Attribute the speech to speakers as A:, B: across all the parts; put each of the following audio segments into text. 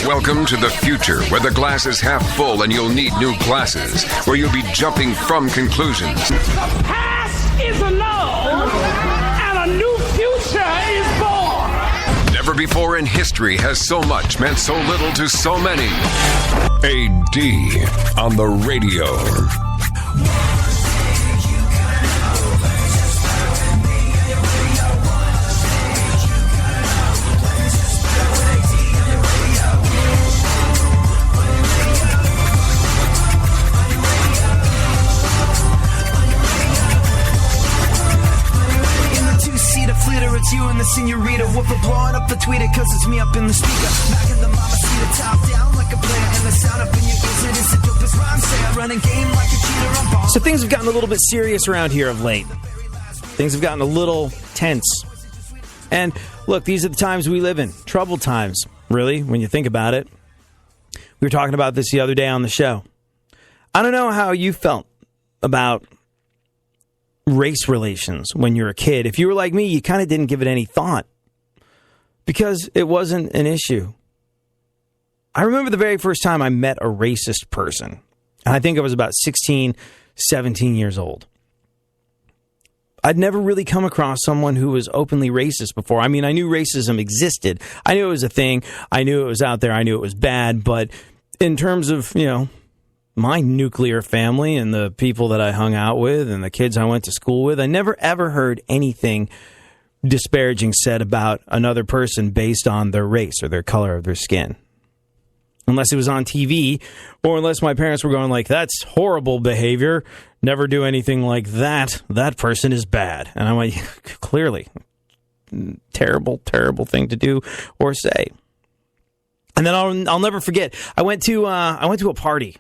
A: Welcome to the future, where the glass is half full and you'll need new glasses, where you'll be jumping from conclusions.
B: The past is annulled, and a new future is born.
A: Never before in history has so much meant so little to so many. AD on the radio.
C: It's you and the senorita, woofer blowing up the tweeter, cause it's me up in the speaker. Back in the mama seat, top down like a player, and the sound up in your ears, it is the dopest rhyme say. Running game like a cheater, I'm ball.
D: So things have gotten a little bit serious around here of late. Things have gotten a little tense. And look, these are the times we live in. Troubled times, really, when you think about it. We were talking about this the other day on the show. I don't know how you felt about race relations when you're a kid. If you were like me, you kind of didn't give it any thought because it wasn't an issue. I remember the very first time I met a racist person, and I think I was about 16, 17 years old. I'd never really come across someone who was openly racist before. I mean, I knew racism existed. I knew it was a thing. I knew it was out there. I knew it was bad. But in terms of, my nuclear family and the people that I hung out with and the kids I went to school with, I never ever heard anything disparaging said about another person based on their race or their color of their skin. Unless it was on TV or unless my parents were going like, that's horrible behavior. Never do anything like that. That person is bad. And I'm like, clearly, terrible, terrible thing to do or say. And then I'll never forget. I went to a party.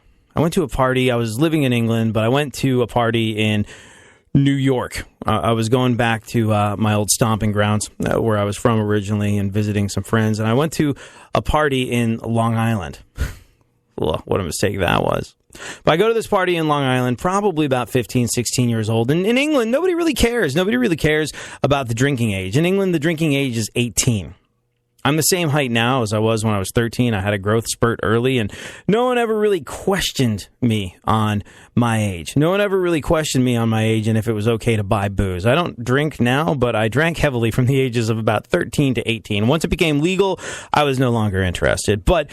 D: I was living in England, but I went to a party in New York. I was going back to my old stomping grounds where I was from originally and visiting some friends. And I went to a party in Long Island. What a mistake that was. But I go to this party in Long Island, probably about 15, 16 years old. And in England, nobody really cares. Nobody really cares about the drinking age. In England, the drinking age is 18. I'm the same height now as I was when I was 13. I had a growth spurt early, and no one ever really questioned me on my age. No one ever really questioned me on my age and if it was okay to buy booze. I don't drink now, but I drank heavily from the ages of about 13 to 18. Once it became legal, I was no longer interested. But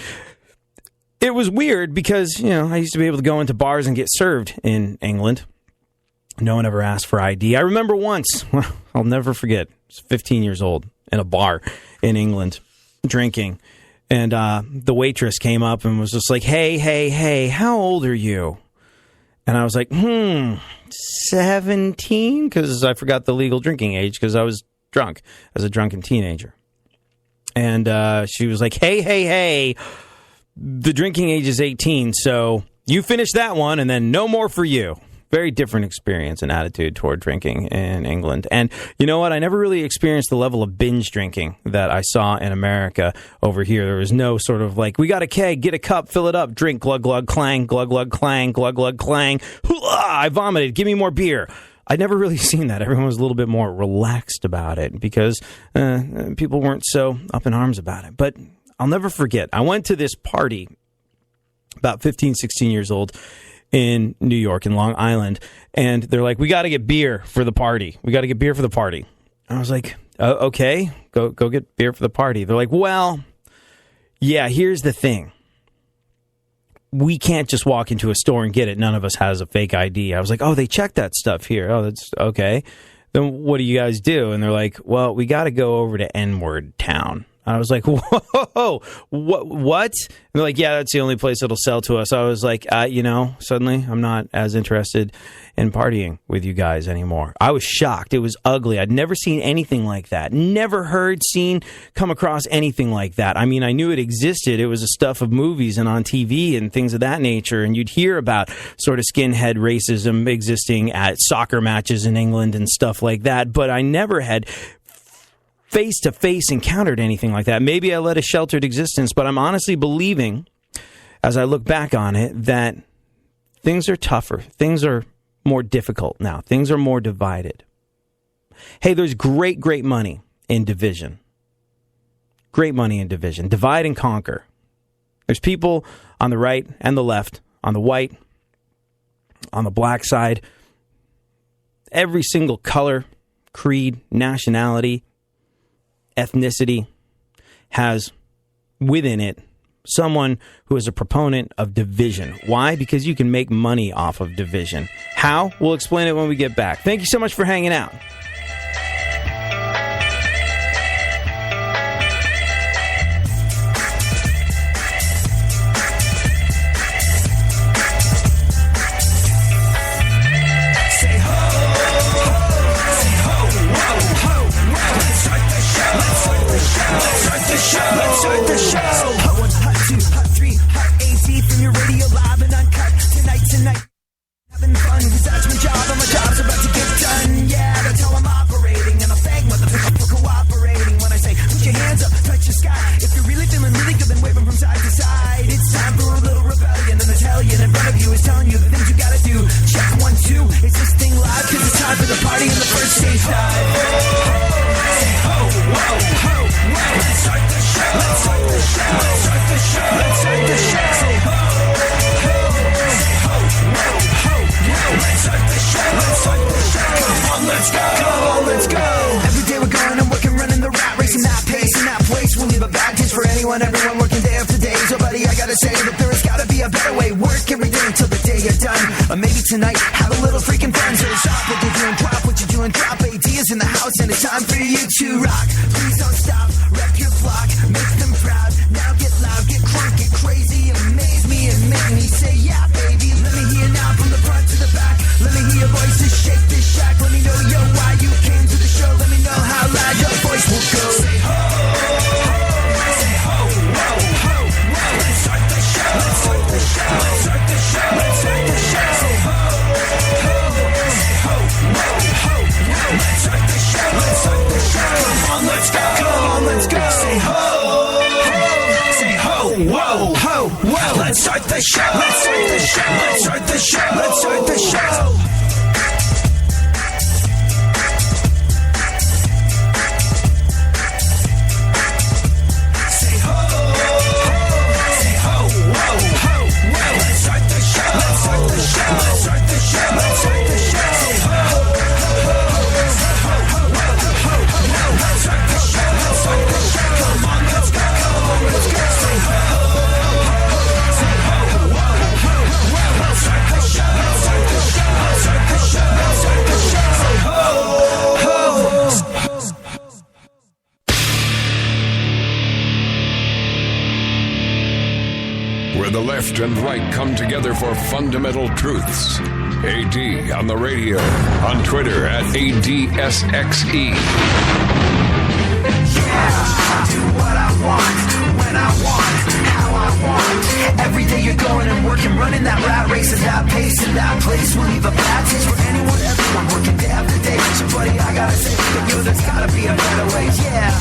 D: it was weird because, I used to be able to go into bars and get served in England. No one ever asked for ID. I remember once, I'll never forget, I was 15 years old in a bar in England drinking. And the waitress came up and was just like, hey, how old are you? And I was like, 17? Because I forgot the legal drinking age because I was drunk as a drunken teenager. And she was like, hey, the drinking age is 18, so you finish that one and then no more for you. Very different experience and attitude toward drinking in England. And you know what? I never really experienced the level of binge drinking that I saw in America over here. There was no sort of like, we got a keg, get a cup, fill it up, drink, glug, glug, clang, glug, glug, clang, glug, glug, clang. I vomited, give me more beer. I'd never really seen that. Everyone was a little bit more relaxed about it because people weren't so up in arms about it. But I'll never forget. I went to this party about 15, 16 years old in New York, in Long Island, and they're like, we got to get beer for the party. I was like, okay, go get beer for the party. They're like, well, yeah, here's the thing. We can't just walk into a store and get it. None of us has a fake ID. I was like, oh, they check that stuff here. Oh, that's okay. Then what do you guys do? And they're like, well, we got to go over to N-word town. I was like, whoa, what? And they're like, yeah, that's the only place that'll sell to us. I was like, suddenly I'm not as interested in partying with you guys anymore. I was shocked. It was ugly. I'd never seen anything like that. Never heard, seen, come across anything like that. I mean, I knew it existed. It was the stuff of movies and on TV and things of that nature. And you'd hear about sort of skinhead racism existing at soccer matches in England and stuff like that. But I never had face-to-face encountered anything like that. Maybe I led a sheltered existence, but I'm honestly believing, as I look back on it, that things are tougher. Things are more difficult now. Things are more divided. Hey, there's great money in division. Great money in division. Divide and conquer. There's people on the right and the left, on the white, on the black side, every single color, creed, nationality, ethnicity has within it someone who is a proponent of division. Why? Because you can make money off of division. How? We'll explain it when we get back. Thank you so much for hanging out.
C: Let's start the show. Hot 1, hot 2, hot 3, hot AZ from your radio live and uncut. Tonight, having fun, cause that's my job and my job's about to get done. Yeah, that's how I'm operating, and I'll thank motherfucker for cooperating. When I say, put your hands up, touch the sky. If you're really feeling really good, then wave them from side to side. It's time for a little rebellion, and the hellion in front of you is telling you the things you gotta do. Check 1, 2, is this thing live? Cause it's time for the party and the first stage dive. Say ho, whoa, ho, whoa. Let's start the show. Let's start the show. Let's start the show. Let's start the show. Say ho, ho, say ho, whoa, ho, whoa. Let's start the show. Let's start the show. Come on, let's go. Come on, let's go. Every day we're going and working, running the rat race in that pace, in that place. We'll leave a bad taste for anyone, everyone working day after day. So, buddy, I gotta say that there has gotta be a better way. Work every day until the day you're done. Or maybe tonight, have a little freaking fun. So stop what you're doing, drop what you're doing, drop ideas in the house, and it's time for you to rock. Please don't stop, rep your block, make them proud. Now get loud, get crunk, get crazy, amaze me and make me say, yeah, baby. Let me hear now from the front to the back. Let me hear your voices shake this shack. Let me know, yo, why you came to the show. Let me know how loud your voice will go. Say ho, say ho, whoa, ho, whoa. Let's start the show. Let's start the show. Let's start the show. Let's start the show. Say ho, ho, say ho, whoa, ho, whoa. Let's start the show. Let's start the show. Come on, let's go. Come on, let's go. Say ho, say ho, whoa, ho, whoa. Let's start the show. Let's start the show. Let's start the show. Let's start the show.
A: Where the left and right come together for fundamental truths. AD on the radio, on Twitter at ADSXE.
C: Yeah, do what I want, when I want, how I want. Every day you're going and working, running that rat race at that pace, in that place. We'll leave a bad taste for anyone, everyone, working day after day. So buddy, I gotta say, but yo, there's gotta be a better way. Yeah,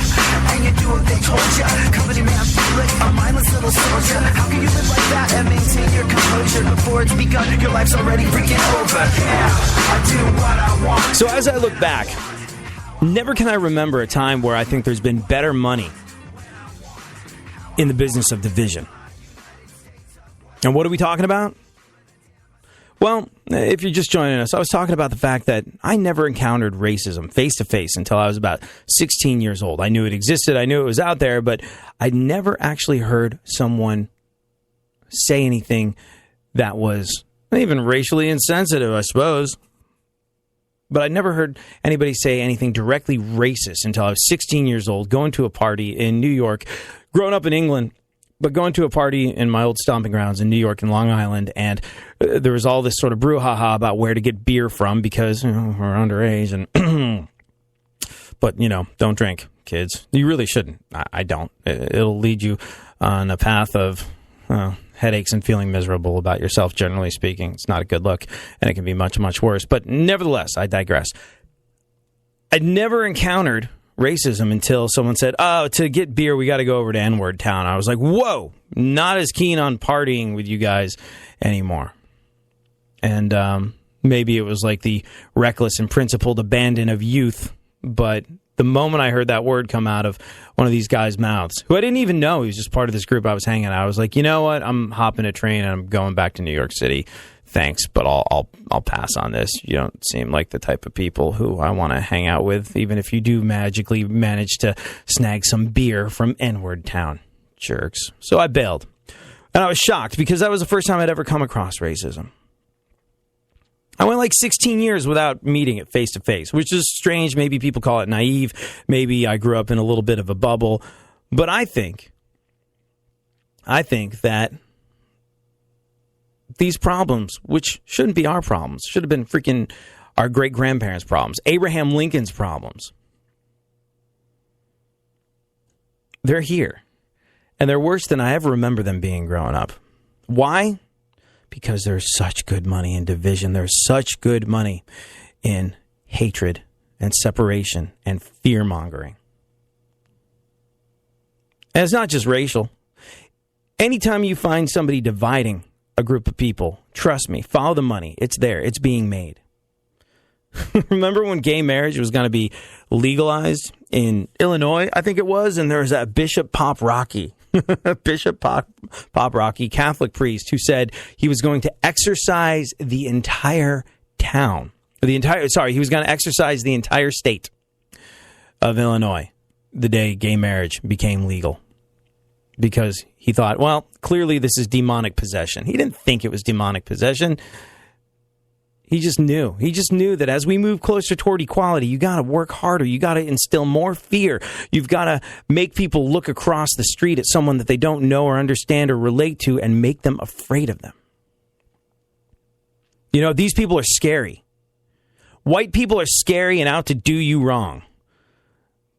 C: and you do what they told ya. Company man, feel it, a mindless little soldier. How can you live like that and maintain your composure before it's begun? Your life's already freaking over. Yeah, I do what I want.
D: So as I look back, never can I remember a time where I think there's been better money in the business of division. And what are we talking about? Well, if you're just joining us, I was talking about the fact that I never encountered racism face-to-face until I was about 16 years old. I knew it existed, I knew it was out there, but I never actually heard someone say anything that was even racially insensitive, I suppose. But I never heard anybody say anything directly racist until I was 16 years old, going to a party in New York, growing up in England, but going to a party in my old stomping grounds in New York and Long Island, and there was all this sort of brouhaha about where to get beer from because we're underage, and but, don't drink, kids. You really shouldn't. I don't. It'll lead you on a path of headaches and feeling miserable about yourself, generally speaking. It's not a good look, and it can be much, much worse. But nevertheless, I digress. I'd never encountered racism until someone said, oh, to get beer, we got to go over to N-word town. I was like, whoa, not as keen on partying with you guys anymore. And maybe it was like the reckless and principled abandon of youth, but The moment I heard that word come out of one of these guys' mouths, who I didn't even know, he was just part of this group I was hanging out, I was like, you know what? I'm hopping a train and I'm going back to New York City. Thanks, but I'll pass on this. You don't seem like the type of people who I want to hang out with, even if you do magically manage to snag some beer from N-word town. Jerks. So I bailed. And I was shocked because that was the first time I'd ever come across racism. I went like 16 years without meeting it face to face, which is strange. Maybe people call it naive. Maybe I grew up in a little bit of a bubble. But I think that these problems, which shouldn't be our problems, should have been freaking our great-grandparents' problems, Abraham Lincoln's problems, they're here. And they're worse than I ever remember them being growing up. Why? Because there's such good money in division. There's such good money in hatred and separation and fear-mongering. And it's not just racial. Anytime you find somebody dividing a group of people, trust me, follow the money. It's there. It's being made. Remember when gay marriage was going to be legalized in Illinois, I think it was, and there was that Bishop Poprocky. Bishop Poprocky, Catholic priest, who said he was going to exorcise the entire town. He was going to exorcise the entire state of Illinois the day gay marriage became legal. Because he thought, well, clearly this is demonic possession. He didn't think it was demonic possession. He just knew. He just knew that as we move closer toward equality, you got to work harder. You got to instill more fear. You've got to make people look across the street at someone that they don't know or understand or relate to and make them afraid of them. You know, these people are scary. White people are scary and out to do you wrong.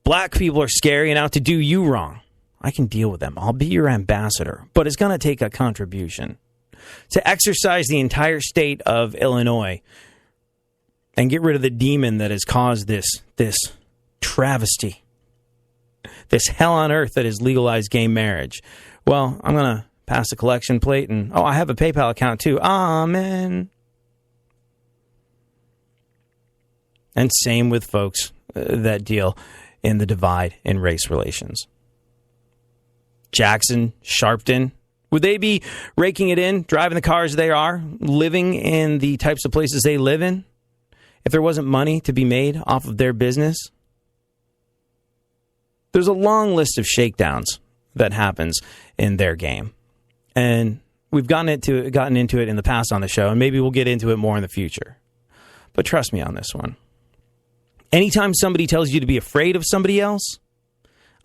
D: Black people are scary and out to do you wrong. I can deal with them. I'll be your ambassador. But it's going to take a contribution. To exorcise the entire state of Illinois and get rid of the demon that has caused this travesty, this hell on earth that is legalized gay marriage. Well, I'm going to pass a collection plate and, I have a PayPal account too. Amen. And same with folks that deal in the divide in race relations. Jackson, Sharpton, would they be raking it in, driving the cars they are, living in the types of places they live in, if there wasn't money to be made off of their business? There's a long list of shakedowns that happens in their game. And we've gotten into it in the past on the show, and maybe we'll get into it more in the future. But trust me on this one. Anytime somebody tells you to be afraid of somebody else,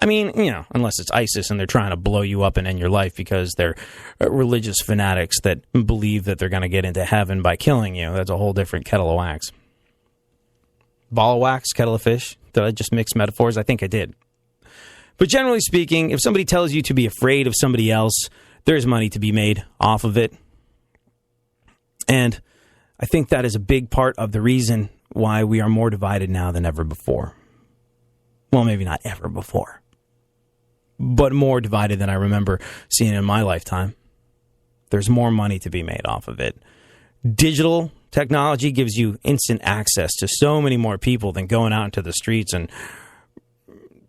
D: I mean, unless it's ISIS and they're trying to blow you up and end your life because they're religious fanatics that believe that they're going to get into heaven by killing you. That's a whole different kettle of wax. Ball of wax, kettle of fish. Did I just mix metaphors? I think I did. But generally speaking, if somebody tells you to be afraid of somebody else, there's money to be made off of it. And I think that is a big part of the reason why we are more divided now than ever before. Well, maybe not ever before, but more divided than I remember seeing in my lifetime. There's more money to be made off of it. Digital technology gives you instant access to so many more people than going out into the streets and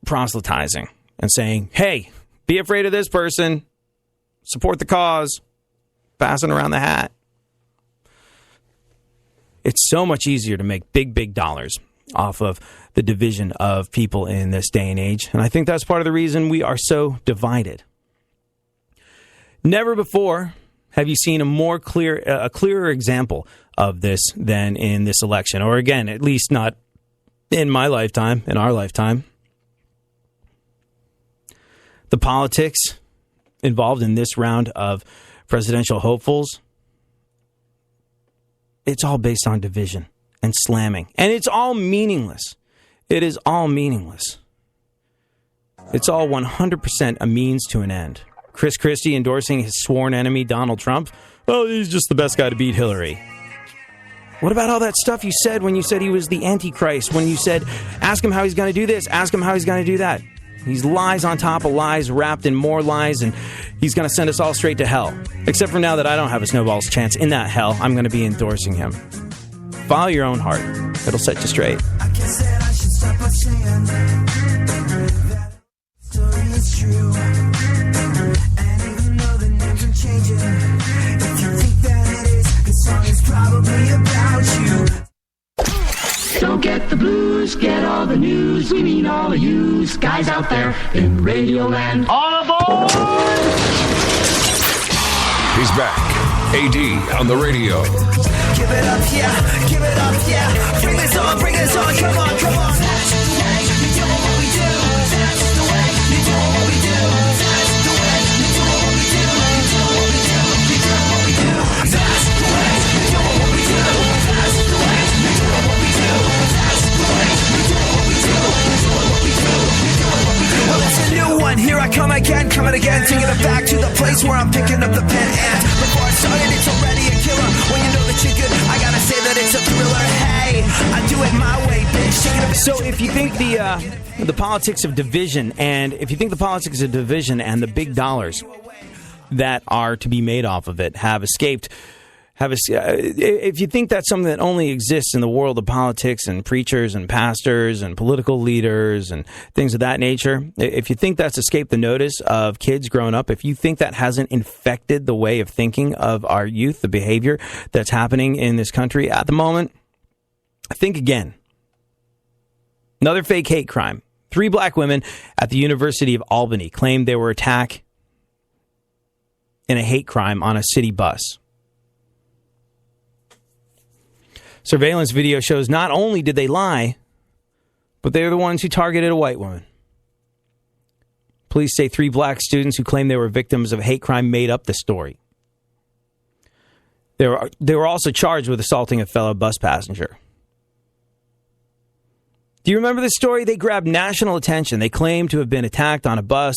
D: proselytizing and saying, hey, be afraid of this person, support the cause, passing around the hat. It's so much easier to make big dollars off of the division of people in this day and age. And I think that's part of the reason we are so divided. Never before have you seen a clearer example of this than in this election. Or again, at least not in my lifetime, in our lifetime. The politics involved in this round of presidential hopefuls, it's all based on division and slamming. And it's all meaningless. It is all meaningless. It's all 100% a means to an end. Chris Christie endorsing his sworn enemy, Donald Trump. Oh, he's just the best guy to beat Hillary. What about all that stuff you said when you said he was the Antichrist? When you said, ask him how he's going to do this, ask him how he's going to do that. He's lies on top of lies, wrapped in more lies, and he's going to send us all straight to hell. Except for now that I don't have a snowball's chance in that hell, I'm going to be endorsing him. Follow your own heart. It'll set you straight.
C: I guess that I should stop saying that story is true. And even though the names are changing, if you think that it is, the song is probably about you.
B: Don't get the blues, get all the news. We mean all of you guys out there in Radio Land. All aboard!
A: He's back. AD on the radio.
C: Give it up, yeah. Give it up, yeah. Bring us on, bring us on. Come on, come on. That's the way you do what we do. That's the way you do what we do. That's the way you do what we do. You do what we do. You do what we do. That's the way you do what we do. That's the way you do what we do. That's the way you do what we do. You do what we do. You do what we do. Well, it's a new one. Here I come again, coming again, taking it back to the place where I'm picking up the pen. And before I started, it's already a killer. When you know that you're good, I gotta say that it's a thriller. Hey, I do it my way, bitch.
D: So if you think the politics of division, and if you think the politics of division and the big dollars that are to be made off of it have escaped, if you think that's something that only exists in the world of politics and preachers and pastors and political leaders and things of that nature, if you think that's escaped the notice of kids growing up, if you think that hasn't infected the way of thinking of our youth, the behavior that's happening in this country at the moment, think again. Another fake hate crime. 3 black women at the University of Albany claimed they were attacked in a hate crime on a city bus. Surveillance video shows not only did they lie, but they were the ones who targeted a white woman. Police say 3 black students who claimed they were victims of a hate crime made up the story. They were also charged with assaulting a fellow bus passenger. Do you remember this story? They grabbed national attention. They claimed to have been attacked on a bus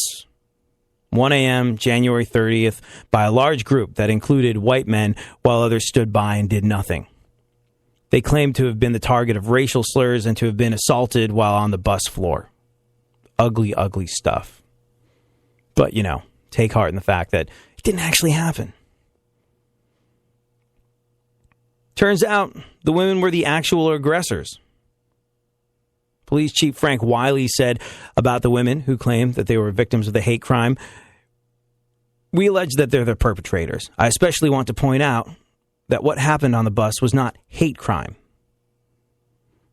D: 1 a.m., January 30th, by a large group that included white men while others stood by and did nothing. They claimed to have been the target of racial slurs and to have been assaulted while on the bus floor. Ugly, ugly stuff. But, take heart in the fact that it didn't actually happen. Turns out the women were the actual aggressors. Police Chief Frank Wiley said about the women who claimed that they were victims of the hate crime, "We allege that they're the perpetrators. I especially want to point out that what happened on the bus was not hate crime."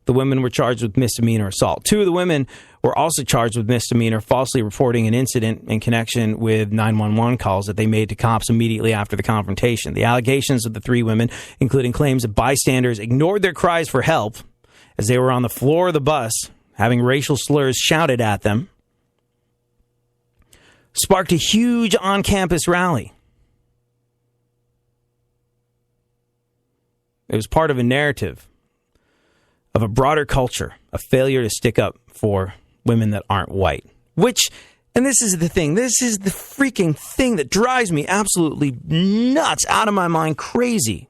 D: The women were charged with misdemeanor assault. 2 of the women were also charged with misdemeanor falsely reporting an incident in connection with 911 calls that they made to cops immediately after the confrontation. The allegations of the 3 women, including claims that bystanders ignored their cries for help as they were on the floor of the bus, having racial slurs shouted at them, sparked a huge on-campus rally. It was part of a narrative of a broader culture, a failure to stick up for women that aren't white. Which, and this is the thing, this is the freaking thing that drives me absolutely nuts, out of my mind, crazy.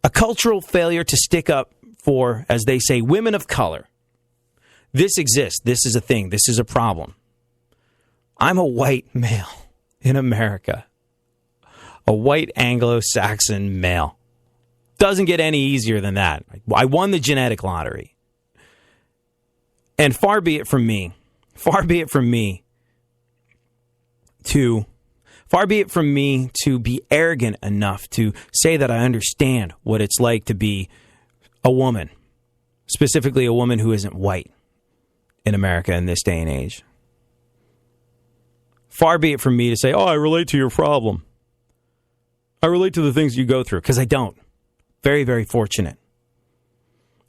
D: A cultural failure to stick up for, as they say, women of color. This exists. This is a thing. This is a problem. I'm a white male in America. A white Anglo-Saxon male. Doesn't get any easier than that. I won the genetic lottery. And far be it from me to be arrogant enough to say that I understand what it's like to be a woman, specifically a woman who isn't white in America in this day and age. Far be it from me to say, I relate to your problem. I relate to the things you go through, because I don't. Very, very fortunate.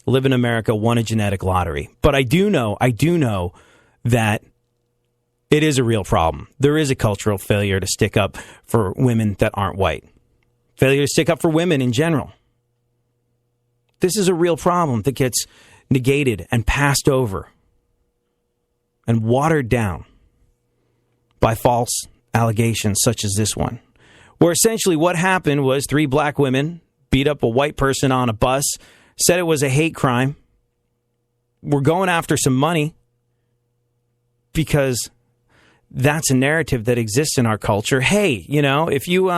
D: Live in America, won a genetic lottery. But I do know that it is a real problem. There is a cultural failure to stick up for women that aren't white. Failure to stick up for women in general. This is a real problem that gets negated and passed over and watered down by false allegations such as this one, where essentially what happened was 3 black women beat up a white person on a bus, said it was a hate crime. We're going after some money because that's a narrative that exists in our culture. Hey, if you,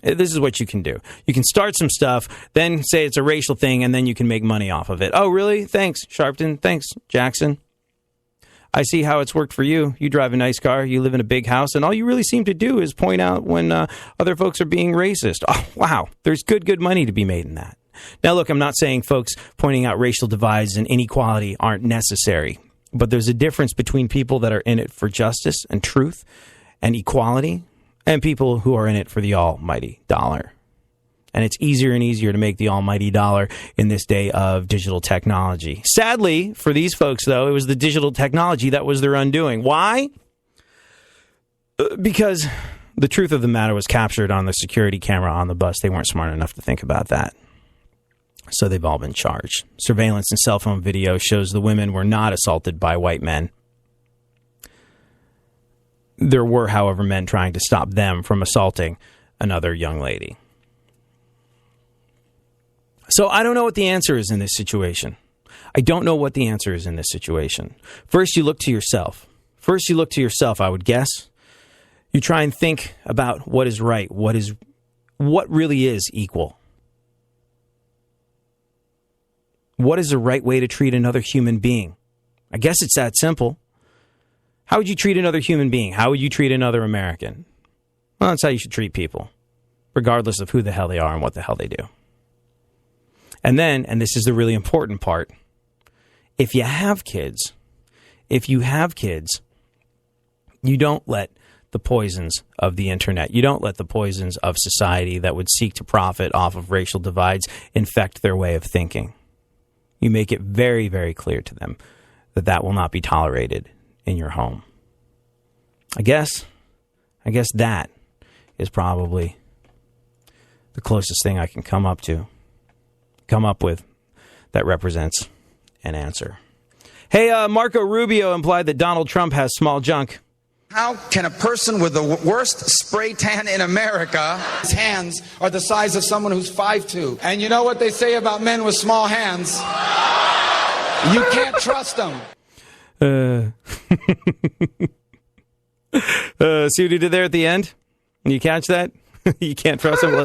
D: This is what you can do. You can start some stuff, then say it's a racial thing, and then you can make money off of it. Oh, really? Thanks, Sharpton. Thanks, Jackson. I see how it's worked for you. You drive a nice car, you live in a big house, and all you really seem to do is point out when other folks are being racist. Oh, wow. There's good money to be made in that. Now, look, I'm not saying folks pointing out racial divides and inequality aren't necessary, but there's a difference between people that are in it for justice and truth and equality and people who are in it for the almighty dollar. And it's easier and easier to make the almighty dollar in this day of digital technology. Sadly, for these folks, though, it was the digital technology that was their undoing. Why? Because the truth of the matter was captured on the security camera on the bus. They weren't smart enough to think about that. So they've all been charged. Surveillance and cell phone video shows the women were not assaulted by white men. There were, however, men trying to stop them from assaulting another young lady. So I don't know what the answer is in this situation. I don't know what the answer is in this situation. First, you look to yourself. I would guess. You try and think about what is right, what really is equal. What is the right way to treat another human being? I guess it's that simple. How would you treat another human being? How would you treat another American? Well, that's how you should treat people, regardless of who the hell they are and what the hell they do. And then, and this is the really important part, if you have kids, you don't let the poisons of the internet, you don't let the poisons of society that would seek to profit off of racial divides infect their way of thinking. You make it very, very clear to them that that will not be tolerated in your home. I guess that is probably the closest thing I can come up with that represents an answer. Hey, Marco Rubio implied that Donald Trump has small junk.
E: How can a person with the worst spray tan in America, his hands are the size of someone who's 5'2"? And you know what they say about men with small hands? You can't trust them.
D: See what he did there at the end? You catch that? You can't trust him?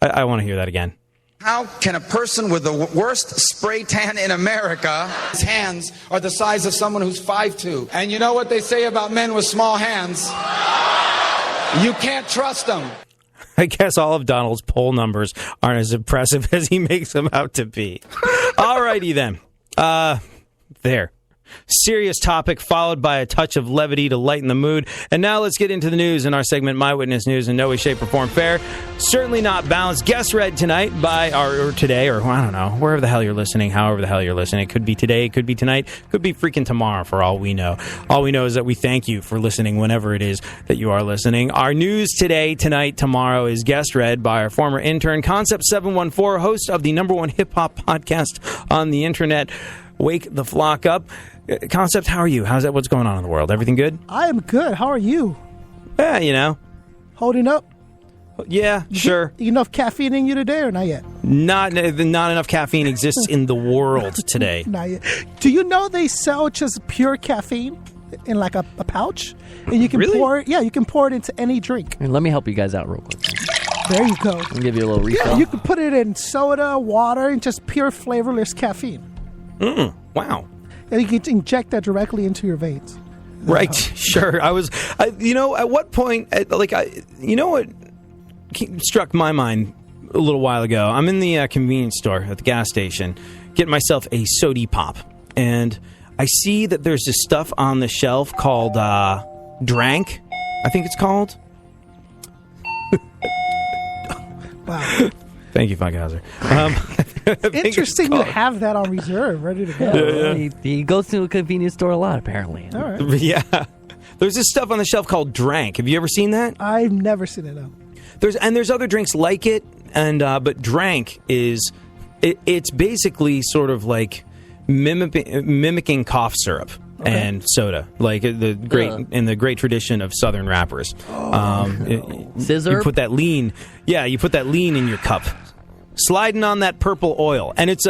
D: I want to hear that again.
E: How can a person with the worst spray tan in America, his hands are the size of someone who's 5'2"? And you know what they say about men with small hands? You can't trust them.
D: I guess all of Donald's poll numbers aren't as impressive as he makes them out to be. All righty then. There. Serious topic followed by a touch of levity to lighten the mood. And now let's get into the news in our segment, My Witness News, in no way, shape, or form fair. Certainly not balanced. Guest read tonight by, or today, or I don't know, wherever the hell you're listening, however the hell you're listening. It could be today, it could be tonight, could be freaking tomorrow for all we know. All we know is that we thank you for listening whenever it is that you are listening. Our news today, tonight, tomorrow is guest read by our former intern, Concept 714, host of the #1 hip-hop podcast on the internet, Wake the Flock Up. Concept, how are you? What's going on in the world? Everything good?
F: I am good. How are you?
D: Yeah, you know.
F: Holding up?
D: Yeah, sure.
F: Enough caffeine in you today or not yet?
D: Not enough caffeine exists in the world today.
F: Not yet. Do you know they sell just pure caffeine in like a pouch? And you can
D: Really?
F: pour it. Yeah, you can pour it into any drink.
G: And let me help you guys out real quick.
F: There you go.
G: I'll give you a little refill.
F: Yeah, you can put it in soda, water, and just pure flavorless caffeine.
D: Wow.
F: And you can inject that directly into your veins.
D: Right, sure. At what point, what struck my mind a little while ago? I'm in the convenience store at the gas station, getting myself a Sody Pop, and I see that there's this stuff on the shelf called Drank, I think it's called.
F: Wow.
D: Thank you, Funkhauser.
F: Interesting to have that on reserve, ready to go.
G: He goes to a convenience store a lot, apparently.
F: All right.
D: Yeah. There's this stuff on the shelf called Drank. Have you ever seen that?
F: I've never seen it, though.
D: There's other drinks like it, but Drank is it's basically sort of like mimicking cough syrup. Okay. And soda, like in the great tradition of Southern rappers.
G: Scissor?
D: You put that lean in your cup, sliding on that purple oil, and it's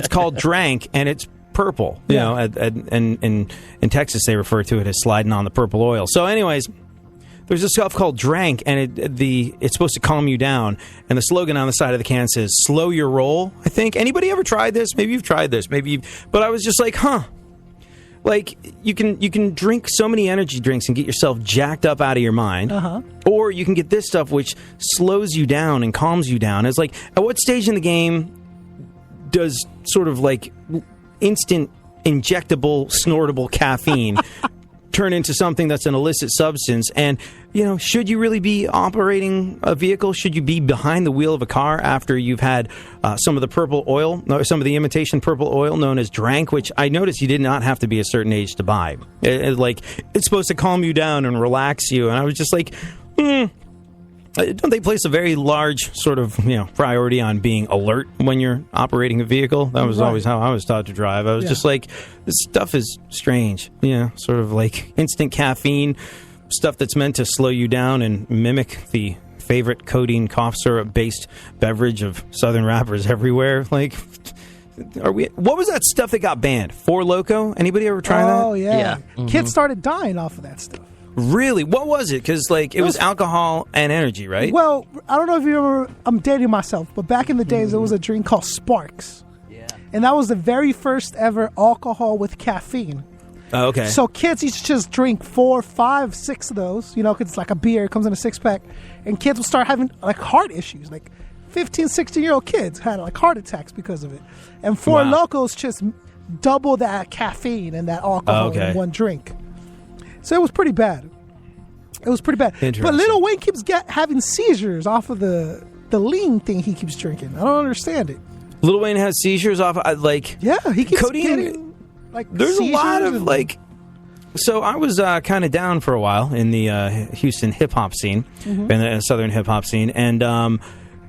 D: called Drank, and it's purple. You know, and in Texas they refer to it as sliding on the purple oil. So, anyways, there's this stuff called Drank, and it's supposed to calm you down. And the slogan on the side of the can says, slow your roll, I think. Anybody ever tried this? Maybe you've tried this. But I was just like, Like, you can drink so many energy drinks and get yourself jacked up out of your mind. Or you can get this stuff which slows you down and calms you down. It's like, at what stage in the game does sort of like instant injectable, snortable caffeine turn into something that's an illicit substance? And, should you really be operating a vehicle? Should you be behind the wheel of a car after you've had some of the purple oil, some of the imitation purple oil known as Drank, which I noticed you did not have to be a certain age to buy. It's supposed to calm you down and relax you. And I was just like, don't they place a very large sort of, priority on being alert when you're operating a vehicle? That was always how I was taught to drive. I was just like, this stuff is strange. Sort of like instant caffeine, stuff that's meant to slow you down and mimic the favorite codeine cough syrup based beverage of Southern rappers everywhere. Like, what was that stuff that got banned? Four Loko? Anybody ever try that?
F: Oh, yeah.
G: Mm-hmm.
F: Kids started dying off of that stuff.
D: Really? What was it? Because, it was alcohol and energy, right?
F: Well, I don't know if you remember, I'm dating myself, but back in the days, there was a drink called Sparks. Yeah. And that was the very first ever alcohol with caffeine.
D: Oh, okay.
F: So kids used to just drink 4, 5, 6 of those, because it's like a beer, it comes in a 6-pack. And kids would start having, heart issues. 15, 16-year-old kids had, heart attacks because of it. And Four Locos just double that caffeine and that alcohol in one drink. So it was pretty bad. But Lil Wayne keeps having seizures off of the lean thing he keeps drinking. I don't understand it.
D: Lil Wayne has seizures off,
F: Yeah, he keeps
D: codeine,
F: getting,
D: there's a lot of, So I was kind of down for a while in the Houston hip-hop scene, in the Southern hip-hop scene, and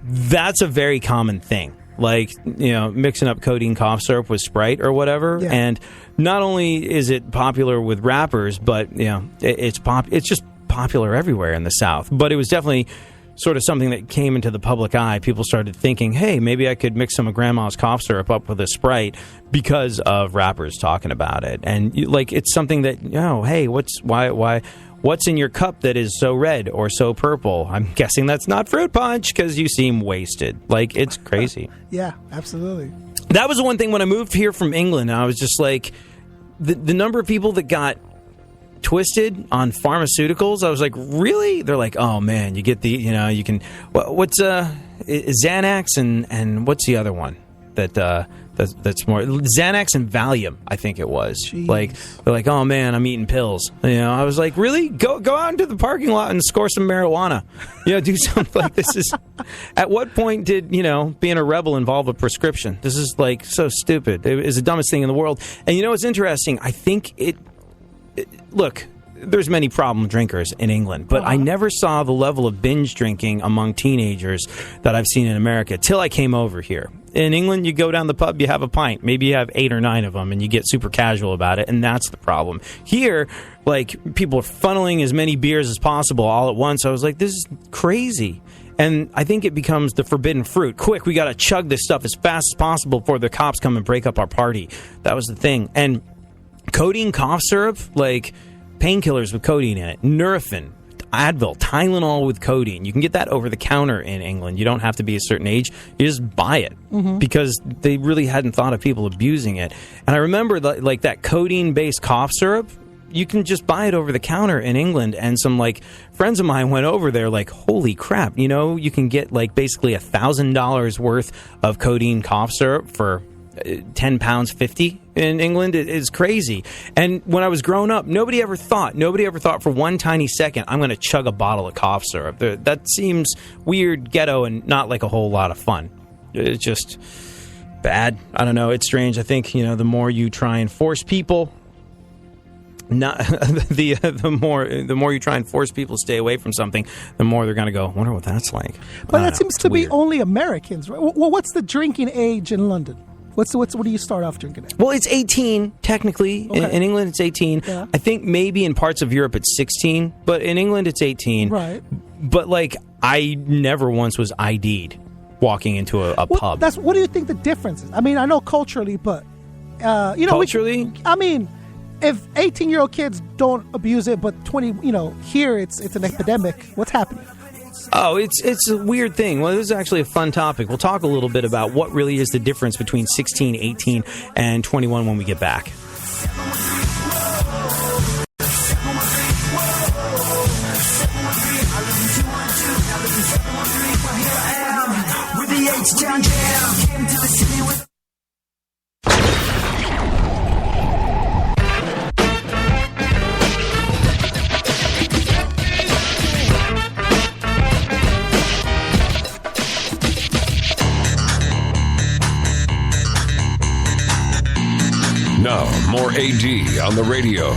D: that's a very common thing. Mixing up codeine cough syrup with Sprite or whatever. Yeah. And not only is it popular with rappers, but, it's just popular everywhere in the South. But it was definitely sort of something that came into the public eye. People started thinking, hey, maybe I could mix some of Grandma's cough syrup up with a Sprite because of rappers talking about it. And, it's something that, hey, what's in your cup that is so red or so purple? I'm guessing that's not fruit punch because you seem wasted. It's crazy.
F: Yeah, absolutely.
D: That was the one thing when I moved here from England. I was just like, the number of people that got twisted on pharmaceuticals, I was like, really? They're like, oh man, you get the, you can, what's Xanax and what's the other one that's more Xanax and Valium, I think it was. Jeez. They're like, oh man, I'm eating pills. I was like, really? Go out into the parking lot and score some marijuana. Do something like this. Is at what point did being a rebel involve a prescription? This is so stupid. It is the dumbest thing in the world. And what's interesting? I think look, there's many problem drinkers in England, but I never saw the level of binge drinking among teenagers that I've seen in America till I came over here. In England, you go down the pub, you have a pint. Maybe you have 8 or 9 of them, and you get super casual about it, and that's the problem. Here, people are funneling as many beers as possible all at once. I was like, this is crazy. And I think it becomes the forbidden fruit. Quick, we got to chug this stuff as fast as possible before the cops come and break up our party. That was the thing. And codeine cough syrup, painkillers with codeine in it, Nurofen, Advil, Tylenol with codeine. You can get that over the counter in England. You don't have to be a certain age. You just buy it because they really hadn't thought of people abusing it. And I remember that codeine-based cough syrup, you can just buy it over the counter in England. And some friends of mine went over there holy crap, you can get basically $1,000 worth of codeine cough syrup for £10.50 in England. It is crazy. And when I was growing up, nobody ever thought for one tiny second, I'm going to chug a bottle of cough syrup. That seems weird, ghetto, and not a whole lot of fun. It's just bad. I don't know. It's strange. I think, the more you try and force people, the more you try and force people to stay away from something, the more they're going to go, wonder what that's like.
F: But that seems to be only Americans, right? Well, what's the drinking age in London? What do you start off drinking at?
D: Well, it's 18, technically. Okay. In England, it's 18. Yeah. I think maybe in parts of Europe, it's 16. But in England, it's 18.
F: Right.
D: But, I never once was ID'd walking into a pub.
F: What do you think the difference is? I mean, I know culturally, but,
D: culturally?
F: if 18-year-old kids don't abuse it, but 20, here it's an epidemic, what's happening?
D: Oh, it's a weird thing. Well, this is actually a fun topic. We'll talk a little bit about what really is the difference between 16, 18, and 21 when we get back.
A: Now, more AD on the radio.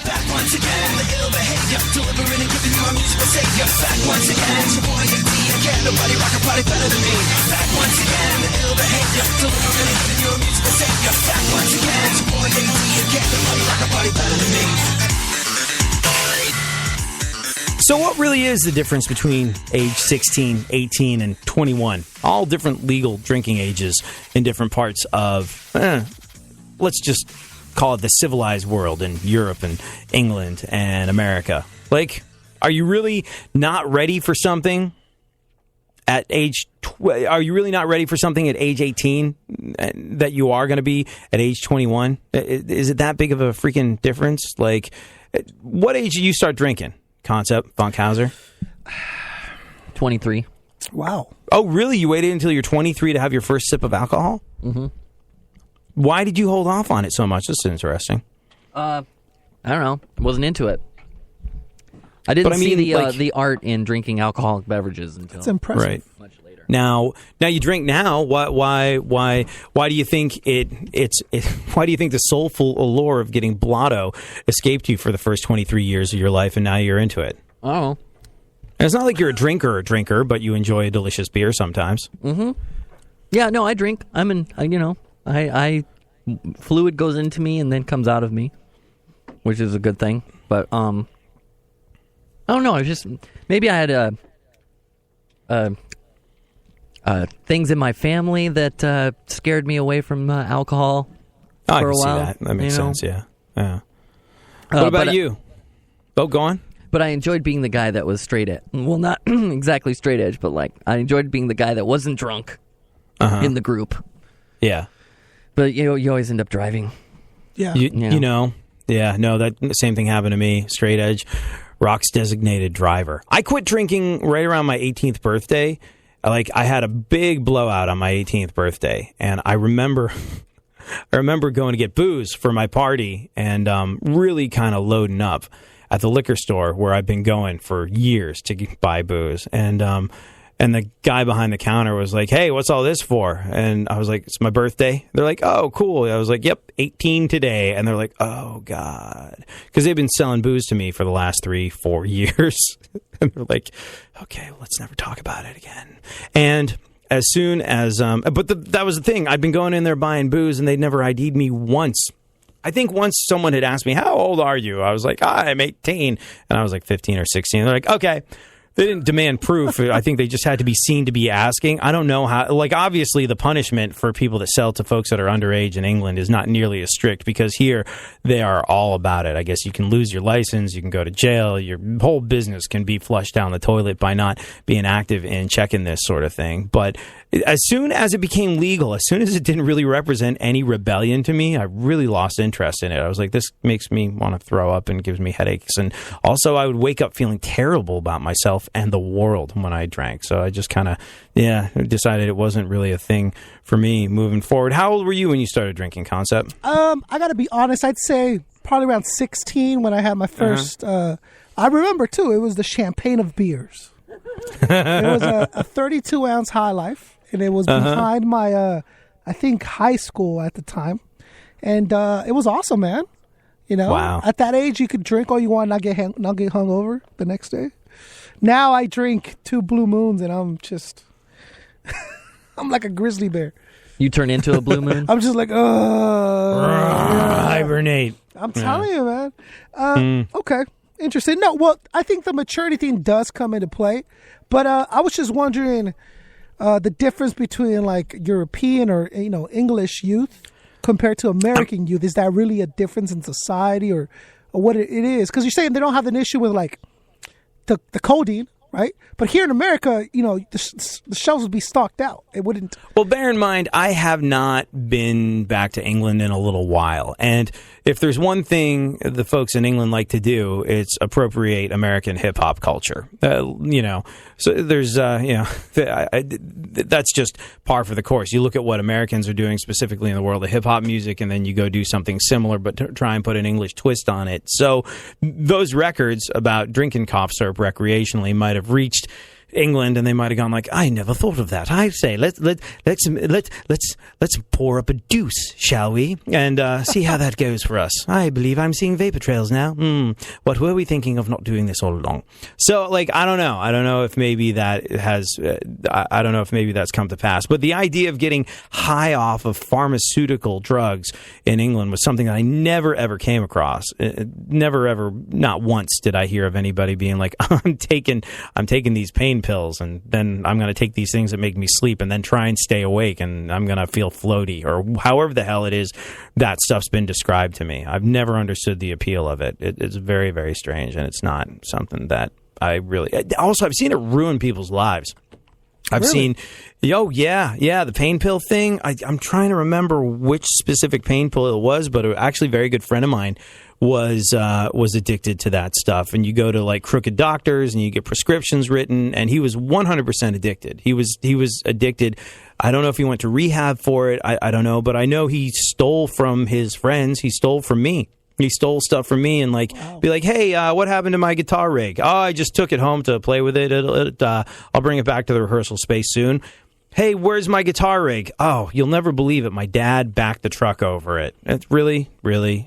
C: Back once again, the ill behavior, delivering and giving you a musical savior. Back once again, it's your boy AD again. Nobody rock a party better than me. Back once again, the ill behavior, delivering and giving you a musical savior. Back once again, it's your boy AD again. Nobody rock a party better than me.
D: So what really is the difference between age 16, 18, and 21? All different legal drinking ages in different parts of, let's just call it the civilized world in Europe and England and America. Like, are you really not ready for something at age... Are you really not ready for something at age 18 that you are going to be at age 21? Is it that big of a freaking difference? Like, what age do you start drinking? Concept, Funkhauser?
G: 23.
F: Wow.
D: Oh, really? You waited until you're 23 to have your first sip of alcohol?
G: Mm-hmm.
D: Why did you hold off on it so much? This is interesting.
G: I don't know. I wasn't into it. I didn't see the art in drinking alcoholic beverages until
F: It's impressive.
D: Right.
G: much later.
D: Now you drink now. Why do you think why do you think the soulful allure of getting Blotto escaped you for the first 23 years of your life, and now you're into it?
G: Oh.
D: And it's not like you're a drinker, but you enjoy a delicious beer sometimes.
G: Mm-hmm. Yeah, no, I drink. I fluid goes into me and then comes out of me, which is a good thing. But I don't know. Maybe I had things in my family that scared me away from alcohol
D: Oh,
G: for a while.
D: I can see that. That makes sense. Yeah. What
G: But
D: about you? Oh, go on.
G: But I enjoyed being the guy that was straight edge. Well, not exactly straight edge, but like I enjoyed being the guy that wasn't drunk in the group.
D: Yeah.
G: But you always end up driving.
F: Yeah.
D: Yeah, no, that same thing happened to me. Straight edge, Rock's designated driver. I quit drinking right around my 18th birthday. I had a big blowout on my 18th birthday, and I remember going to get booze for my party and really kind of loading up at the liquor store where I've been going for years to buy booze. And the guy behind the counter was like, "Hey, what's all this for?" And I was like, "It's my birthday." They're like, "Oh, cool." I was like, "Yep, 18 today." And they're like, "Oh, God." Because they've been selling booze to me for the last 3-4 years. And they're like, "Okay, let's never talk about it again." And as soon as... that was the thing. I'd been going in there buying booze, and they'd never ID'd me once. I think once someone had asked me, "How old are you?" I was like, "I'm 18." And I was like 15 or 16. They're like, "Okay." They didn't demand proof. I think they just had to be seen to be asking. I don't know how. Like, obviously, the punishment for people that sell to folks that are underage in England is not nearly as strict because here they are all about it. I guess you can lose your license, you can go to jail, your whole business can be flushed down the toilet by not being active in checking this sort of thing. But as soon as it became legal, as soon as it didn't really represent any rebellion to me, I really lost interest in it. I was like, this makes me want to throw up and gives me headaches. And also, I would wake up feeling terrible about myself and the world when I drank. So I just kind of, decided it wasn't really a thing for me moving forward. How old were you when you started drinking, Concept?
F: I got to be honest. I'd say probably around 16 when I had my first. I remember, too, it was the champagne of beers. It was a 32-ounce High Life, and it was behind my, I think, high school at the time. And it was awesome, man.
D: Wow.
F: At that age, you could drink all you want, not get hungover the next day. Now I drink 2 Blue Moons, and I'm just, I'm like a grizzly bear.
G: You turn into a blue moon?
F: I'm just like,
D: hibernate.
F: I'm telling you, man. Okay, interesting. No, well, I think the maturity thing does come into play, but I was just wondering the difference between like European or English youth compared to American youth? Is that really a difference in society or what it is? Because you're saying they don't have an issue with like the codeine, right? But here in America, the shelves would be stocked out. It wouldn't.
D: Well, bear in mind, I have not been back to England in a little while. And if there's one thing the folks in England like to do, it's appropriate American hip-hop culture. So there's, that's just par for the course. You look at what Americans are doing specifically in the world of hip-hop music, and then you go do something similar, but try and put an English twist on it. So those records about drinking cough syrup recreationally might have reached England, and they might have gone like, I never thought of that. I say, let's pour up a deuce, shall we, and see how that goes for us. I believe I'm seeing vapor trails now. What were we thinking of not doing this all along? So, like, I don't know. I don't know if maybe that has. I don't know if maybe that's come to pass. But the idea of getting high off of pharmaceutical drugs in England was something that I never ever came across. Never ever, not once did I hear of anybody being like, I'm taking these pain pills, and then I'm going to take these things that make me sleep and then try and stay awake, and I'm going to feel floaty, or however the hell it is that stuff's been described to me. I've never understood the appeal of it. It's very, very strange, and it's not something that I really... Also, I've seen it ruin people's lives. I've seen, the pain pill thing. I'm trying to remember which specific pain pill it was, but actually a very good friend of mine was addicted to that stuff. And you go to like crooked doctors and you get prescriptions written, and he was 100% addicted. He was addicted. I don't know if he went to rehab for it. I don't know, but I know he stole from his friends. He stole from me. He stole stuff from me and be like, hey, what happened to my guitar rig? Oh, I just took it home to play with it. I'll bring it back to the rehearsal space soon. Hey, where's my guitar rig? Oh, you'll never believe it. My dad backed the truck over it. It's really?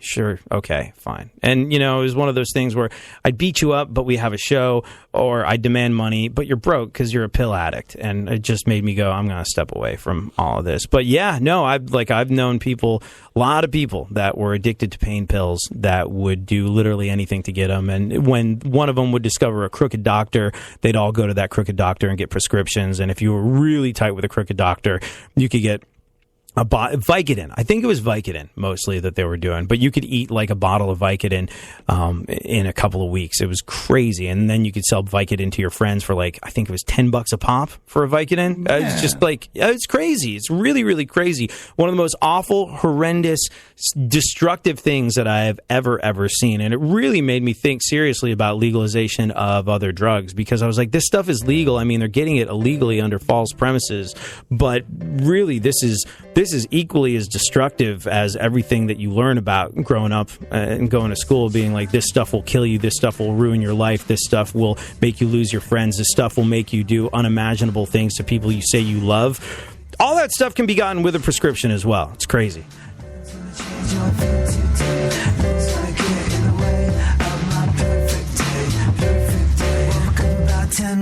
D: Sure. Okay, fine. And, it was one of those things where I'd beat you up, but we have a show, or I demand money, but you're broke because you're a pill addict. And it just made me go, I'm going to step away from all of this. But yeah, no, I've known people, a lot of people that were addicted to pain pills that would do literally anything to get them. And when one of them would discover a crooked doctor, they'd all go to that crooked doctor and get prescriptions. And if you were really tight with a crooked doctor, you could get Vicodin. I think it was Vicodin mostly that they were doing, but you could eat like a bottle of Vicodin in a couple of weeks. It was crazy. And then you could sell Vicodin to your friends for I think it was $10 a pop for a Vicodin. Yeah. It's just it's crazy. It's really, really crazy. One of the most awful, horrendous, destructive things that I have ever seen. And it really made me think seriously about legalization of other drugs, because I was like, this stuff is legal. I mean, they're getting it illegally under false premises, but really this is equally as destructive as everything that you learn about growing up and going to school, being like, this stuff will kill you, this stuff will ruin your life, this stuff will make you lose your friends, this stuff will make you do unimaginable things to people you say you love. All that stuff can be gotten with a prescription as well. It's crazy.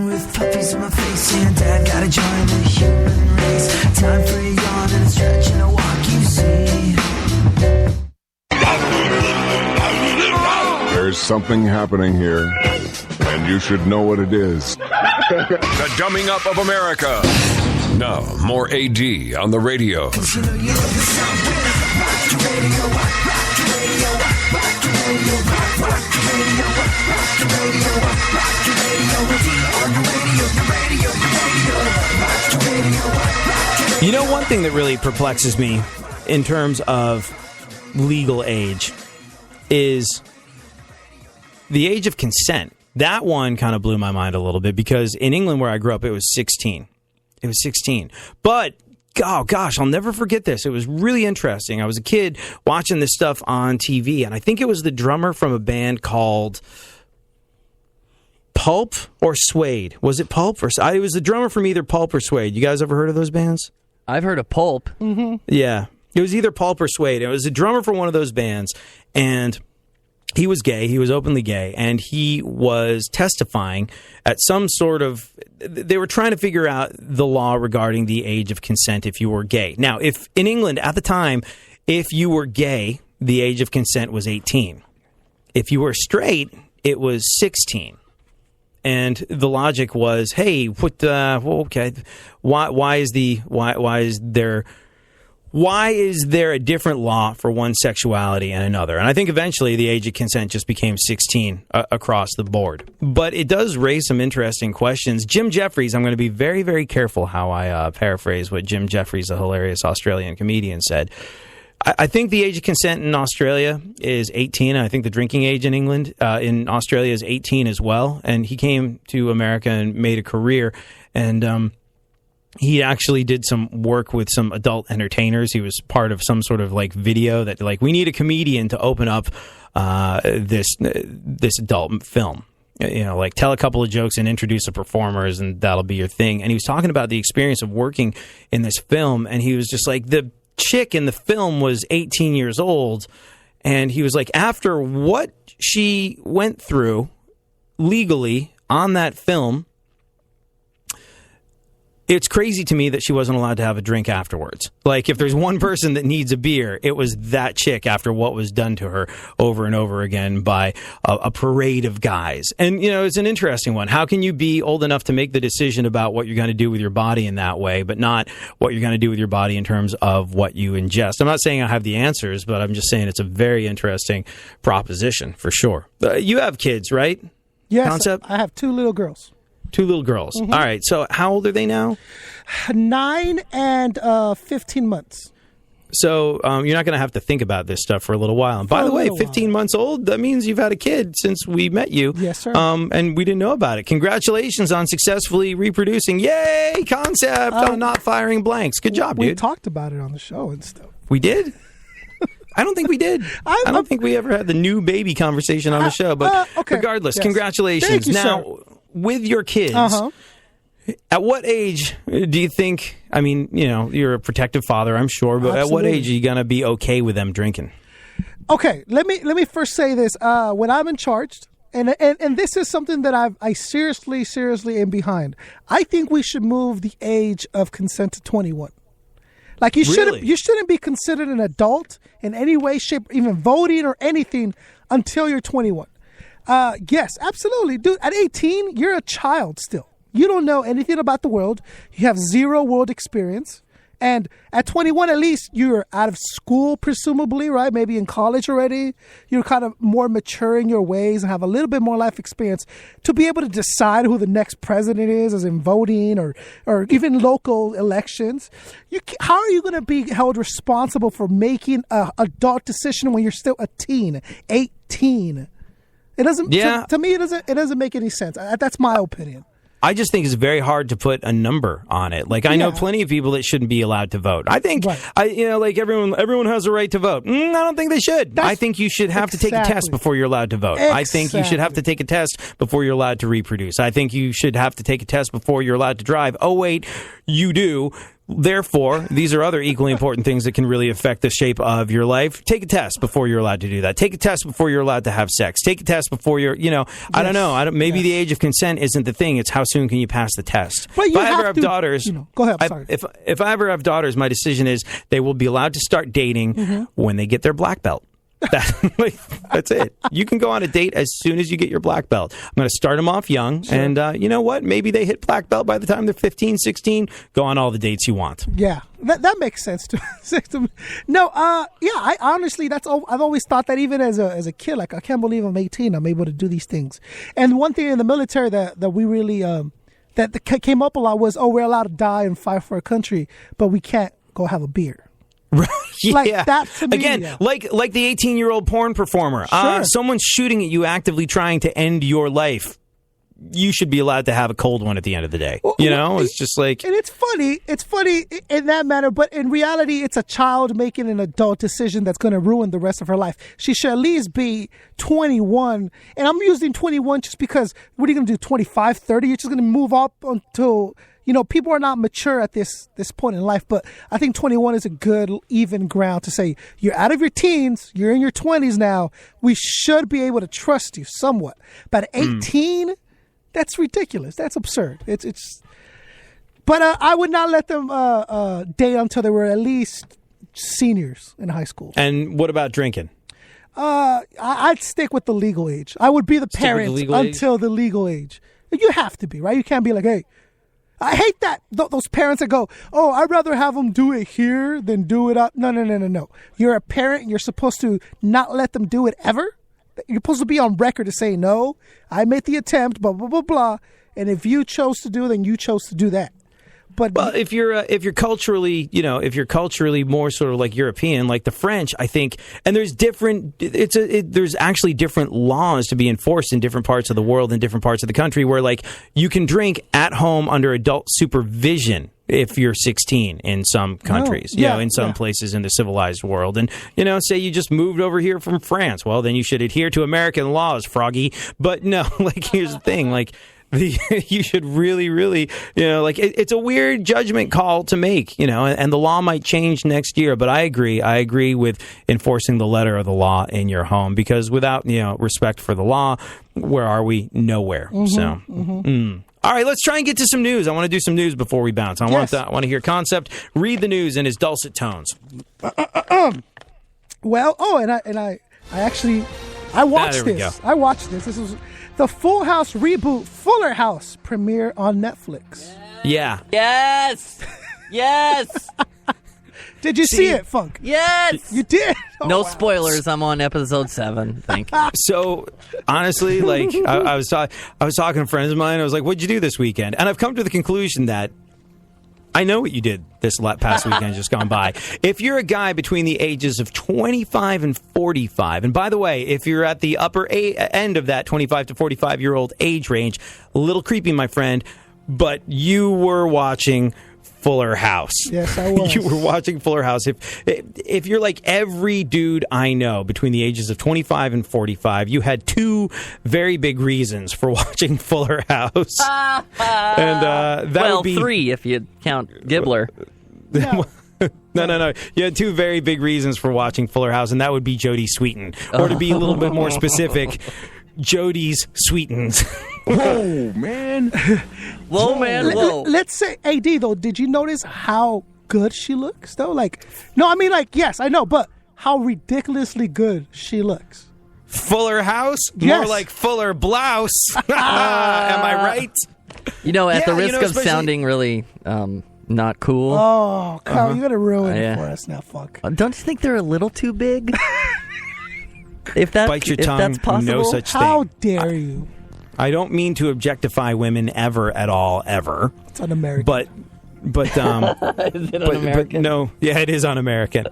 C: With puppies in my face, and Dad gotta join the human race. Time for a yawn and a stretch and a walk, you see.
H: There's something happening here, and you should know what it is.
A: The Dumbing Up of America. Now, more AD on the radio.
D: You know, one thing that really perplexes me in terms of legal age is the age of consent. That one kind of blew my mind a little bit, because in England where I grew up, it was 16. It was 16. But, oh gosh, I'll never forget this. It was really interesting. I was a kid watching this stuff on TV, and I think it was the drummer from a band called Pulp or Suede. Was it Pulp? It was the drummer from either Pulp or Suede. You guys ever heard of those bands?
G: I've heard of Pulp.
F: Mm-hmm.
D: Yeah. It was either Pulp or Suede. It was a drummer for one of those bands, and he was gay. He was openly gay, and he was testifying at some sort of... They were trying to figure out the law regarding the age of consent if you were gay. Now, if in England at the time, if you were gay, the age of consent was 18. If you were straight, it was 16. And the logic was, hey, why is Why is there a different law for one sexuality and another? And I think eventually the age of consent just became 16 across the board. But it does raise some interesting questions. Jim Jeffries, I'm going to be very, very careful how I paraphrase what Jim Jeffries, a hilarious Australian comedian, said. I think the age of consent in Australia is 18. I think the drinking age in England, in Australia, is 18 as well. And he came to America and made a career. And he actually did some work with some adult entertainers. He was part of some sort of like video that like, we need a comedian to open up this adult film. You know, like tell a couple of jokes and introduce the performers and that'll be your thing. And he was talking about the experience of working in this film. And he was just like, the chick in the film was 18 years old. And he was like, after what she went through legally on that film, it's crazy to me that she wasn't allowed to have a drink afterwards. Like, if there's one person that needs a beer, it was that chick after what was done to her over and over again by a parade of guys. And, you know, it's an interesting one. How can you be old enough to make the decision about what you're going to do with your body in that way, but not what you're going to do with your body in terms of what you ingest? I'm not saying I have the answers, but I'm just saying it's a very interesting proposition for sure. You have kids, right?
F: Yes,
D: Concept?
F: I have 2 little girls.
D: 2 little girls. Mm-hmm. All right. So how old are they now?
F: 9 and 15 months.
D: So you're not going to have to think about this stuff for a little while. And by the way, 15 months old, that means you've had a kid since we met you.
F: Yes, sir.
D: And we didn't know about it. Congratulations on successfully reproducing. Yay! Concept on not firing blanks. Good job, dude.
F: We talked about it on the show and stuff.
D: We did? I don't think we did. I don't think we ever had the new baby conversation on the show. But
F: okay.
D: regardless,
F: yes.
D: Congratulations.
F: Thank you,
D: now,
F: sir.
D: With your kids, at what age do you think, I mean, you know, you're a protective father, I'm sure, but
F: Absolutely.
D: At what age are you going to be okay with them drinking?
F: Okay, let me first say this. When I'm in charge, and this is something that I seriously am behind, I think we should move the age of consent to 21. Like you shouldn't be considered an adult in any way, shape, even voting or anything until you're 21. Yes, absolutely. Dude, at 18, you're a child still. You don't know anything about the world. You have 0 world experience. And at 21, at least, you're out of school, presumably, right? Maybe in college already. You're kind of more mature in your ways and have a little bit more life experience to be able to decide who the next president is, as in voting or even local elections. How are you going to be held responsible for making an adult decision when you're still a teen, 18? It doesn't.
D: Yeah.
F: To me, it doesn't make any sense. That's my opinion.
D: I just think it's very hard to put a number on it. Like, I know plenty of people that shouldn't be allowed to vote. I think, like everyone has a right to vote. I don't think they should. I think you should have to take a test before you're allowed to vote. I think you should have to take a test before you're allowed to reproduce. I think you should have to take a test before you're allowed to drive. Oh, wait, you do. Therefore, these are other equally important things that can really affect the shape of your life. Take a test before you're allowed to do that. Take a test before you're allowed to have sex. Take a test before you're, I don't know. Maybe the age of consent isn't the thing. It's how soon can you pass the test.
F: But
D: if I ever have daughters,
F: go ahead. Sorry.
D: If I ever have daughters, my decision is they will be allowed to start dating when they get their black belt. That's it. You can go on a date as soon as you get your black belt. I'm going to start them off young. Sure. And you know what? Maybe they hit black belt by the time they're 15, 16. Go on all the dates you want.
F: Yeah, that makes sense to me. No, I honestly, I've always thought that even as a kid, like, I can't believe I'm 18. I'm able to do these things. And one thing in the military that we really, that came up a lot was, we're allowed to die and fight for our country, but we can't go have a beer.
D: Right.
F: Like that to me,
D: again, like the 18-year-old porn performer.
F: Sure.
D: Someone's shooting at you, actively trying to end your life. You should be allowed to have a cold one at the end of the day. It's just like... And
F: it's funny in that manner, but in reality, it's a child making an adult decision that's going to ruin the rest of her life. She should at least be 21. And I'm using 21 just because, what are you going to do, 25, 30? You're just going to move up until... people are not mature at this point in life, but I think 21 is a good, even ground to say, you're out of your teens, you're in your 20s now, we should be able to trust you somewhat. But at 18, that's ridiculous. That's absurd. But I would not let them date until they were at least seniors in high school.
D: And what about drinking?
F: I'd stick with the legal age. I would be the parent until the legal age. You have to be, right? You can't be like, hey, I hate that. Those parents that go, oh, I'd rather have them do it here than do it up. No. You're a parent and you're supposed to not let them do it ever. You're supposed to be on record to say, no, I made the attempt, blah, blah, blah, blah. And if you chose to do it, then you chose to do that. But
D: well, if you're culturally, if you're culturally more sort of like European, like the French, I think, and there's there's actually different laws to be enforced in different parts of the world and different parts of the country where like you can drink at home under adult supervision if you're 16 in some countries, in some places in the civilized world. And, say you just moved over here from France. Well, then you should adhere to American laws, Froggy. But no, like, here's the thing, like, you should really, really, it's a weird judgment call to make, and the law might change next year. But I agree with enforcing the letter of the law in your home, because without, respect for the law, where are we? Nowhere. All right, let's try and get to some news. I want to do some news before we bounce. I want to hear Concept read the news in his dulcet tones.
F: Well, I watched this. I watched this. This was the Full House reboot, Fuller House, premiere on Netflix.
D: Yeah.
G: Yes.
F: Did you see it, Funk?
G: Yes.
F: You did? Oh,
G: no
F: wow.
G: Spoilers. I'm on episode 7. Thank you.
D: So, honestly, like, I was talking to friends of mine. I was like, what'd you do this weekend? And I've come to the conclusion that I know what you did this past weekend just gone by. If you're a guy between the ages of 25 and 45, and by the way, if you're at the upper end of that 25 to 45-year-old age range, a little creepy, my friend, but you were watching Fuller House.
F: Yes, I was.
D: You were watching Fuller House. If you're like every dude I know between the ages of 25 and 45, you had 2 very big reasons for watching Fuller House. And that would be
G: 3 if you count Gibbler.
D: No. You had 2 very big reasons for watching Fuller House, and that would be Jodie Sweetin. Or to be a little bit more specific, Jodie's Sweetins.
H: Whoa, man.
G: Whoa.
F: Let's say, AD, though, did you notice how good she looks, though? Like, no, I mean, like, yes, I know, but how ridiculously good she looks.
D: Fuller House?
F: Yes.
D: More like Fuller Blouse. Am I right?
G: At the risk of sounding really not cool.
F: Oh, Kyle, you're going to ruin it for us now, Funk.
G: Don't you think they're a little too big? If that's possible.
D: No such thing.
F: How dare you?
D: I don't mean to objectify women ever at all, ever.
F: It's un-American.
D: But
G: Is it un-American?
D: But no, yeah, it is un-American.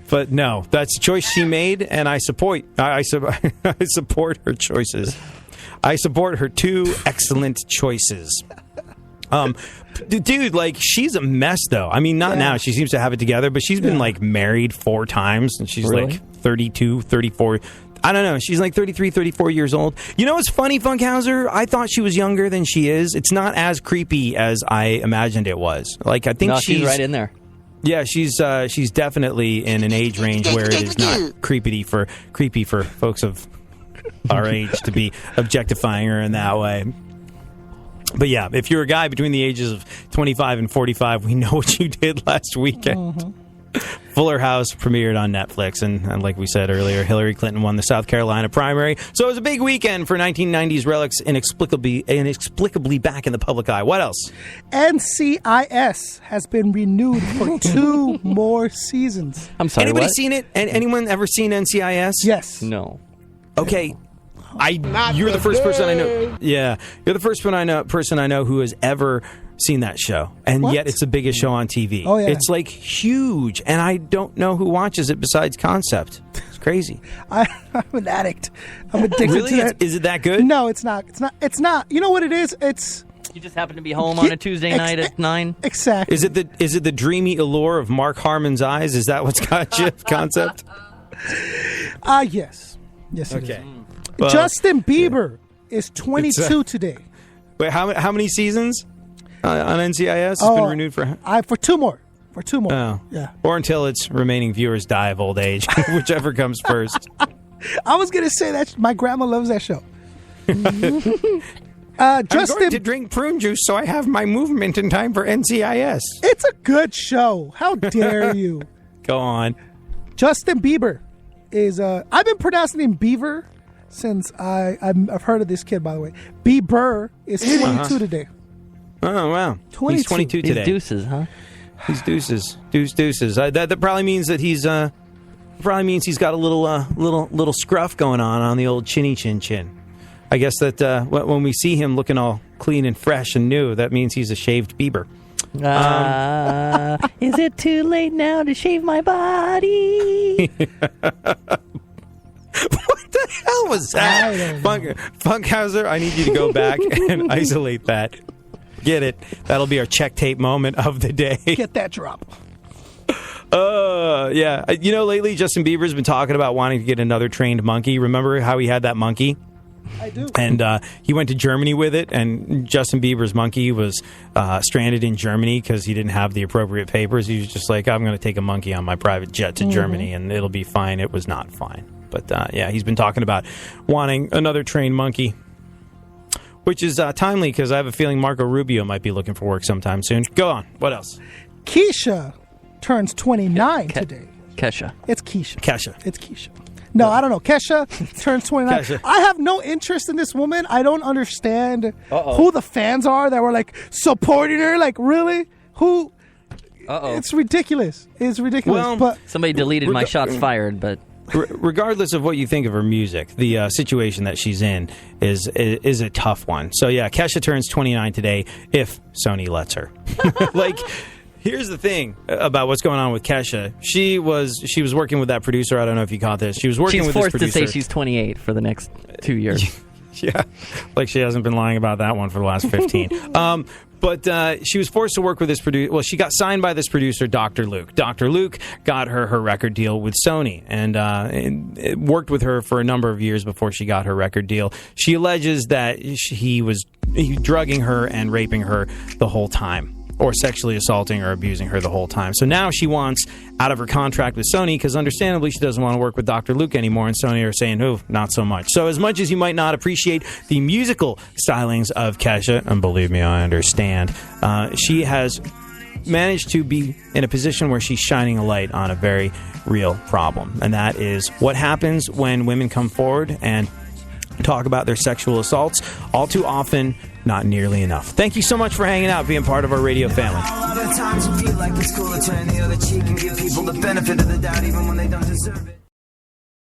D: But no, that's a choice she made, and I support her choices. I support her 2 excellent choices. Dude, like, she's a mess, though. I mean, not now. She seems to have it together, but she's been, like, married 4 times, and she's,
G: Really?
D: like, 32, 34. I don't know. She's, like, 33, 34 years old. You know what's funny, Funkhauser? I thought she was younger than she is. It's not as creepy as I imagined it was. Like, I think
G: she's right in there.
D: Yeah, she's definitely in an age range where it is not creepy for folks of our age to be objectifying her in that way. But yeah, if you're a guy between the ages of 25 and 45, we know what you did last weekend.
F: Mm-hmm.
D: Fuller House premiered on Netflix, and like we said earlier, Hillary Clinton won the South Carolina primary. So it was a big weekend for 1990s relics, inexplicably back in the public eye. What else?
F: NCIS has been renewed for 2 more seasons.
G: I'm sorry,
D: Anybody
G: what?
D: seen it? Anyone ever seen NCIS?
F: Yes.
G: No.
D: Okay. You're the first person I know. Yeah, you're the first person I know who has ever seen that show, and
F: What?
D: yet it's the biggest show on TV.
F: Oh, yeah.
D: It's like huge, and I don't know who watches it besides Concept. It's crazy.
F: I'm an addict. I'm addicted
D: Really?
F: to that.
D: Is it that good?
F: No, it's not. It's not. You know what it is? It's
G: You just happen to be home on a Tuesday night at 9?
F: exactly.
D: Is it the dreamy allure of Mark Harmon's eyes? Is that what's got you, Concept?
F: Yes. Yes, it is.
D: Okay. Well,
F: Justin Bieber is 22 today.
D: wait, how many seasons on NCIS? It's been renewed for
F: 2 more. For 2 more.
D: Oh.
F: Yeah.
D: Or until its remaining viewers die of old age, whichever comes first.
F: I was going to say that my grandma loves that show.
D: I'm
F: Justin,
D: going to drink prune juice so I have my movement in time for NCIS.
F: it's a good show. How dare you?
D: Go on.
F: Justin Bieber is I've been pronouncing him Beaver since I've heard of this kid, by the way. Bieber is 22 today.
D: Oh, wow.
F: 22.
D: He's 22
G: These
D: today.
G: deuces, huh?
D: He's deuces. Deuces. That probably means that he's got a little scruff going on the old chinny chin. I guess that when we see him looking all clean and fresh and new, that means he's a shaved Bieber.
G: Is it too late now to shave my body?
D: What the hell was that? Funkhauser, I need you to go back and isolate that. Get it? That'll be our check tape moment of the day.
F: Get that drop.
D: Yeah. Lately Justin Bieber's been talking about wanting to get another trained monkey. Remember how he had that monkey?
F: I do.
D: And he went to Germany with it, and Justin Bieber's monkey was stranded in Germany because he didn't have the appropriate papers. He was just like, I'm going to take a monkey on my private jet to Germany, and it'll be fine. It was not fine. But, he's been talking about wanting another trained monkey, which is timely because I have a feeling Marco Rubio might be looking for work sometime soon. Go on. What else?
F: Keisha turns 29 today.
G: Kesha.
F: It's Keisha.
D: Kesha.
F: It's Keisha. No, I don't know. Kesha turns 29.
D: Kesha.
F: I have no interest in this woman. I don't understand who the fans are that were like supporting her. Like, really? Who? It's ridiculous. It's ridiculous.
D: Well,
F: but
G: Somebody deleted my shots fired, but
D: regardless of what you think of her music, the situation that she's in is a tough one. So yeah, Kesha turns 29 today if Sony lets her. Here's the thing about what's going on with Kesha. She was working with that producer. I don't know if you caught this. She was working
G: she's
D: with this
G: forced
D: producer.
G: to say she's 28 for the next 2 years.
D: Yeah, like she hasn't been lying about that one for the last 15. But she was forced to work with this producer. Well, she got signed by this producer, Dr. Luke. Dr. Luke got her record deal with Sony and it worked with her for a number of years before she got her record deal. She alleges that he was drugging her and raping her the whole time, or sexually assaulting or abusing her the whole time. So now she wants out of her contract with Sony because understandably she doesn't want to work with Dr. Luke anymore, and Sony are saying, oh, not so much. So as much as you might not appreciate the musical stylings of Kesha, and believe me, I understand, she has managed to be in a position where she's shining a light on a very real problem, and that is what happens when women come forward and talk about their sexual assaults. All too often, not nearly enough. Thank you so much for hanging out, being part of our radio family.
C: A lot of times you feel like it's cool to turn the other cheek and give people the benefit of the doubt even when they don't deserve it.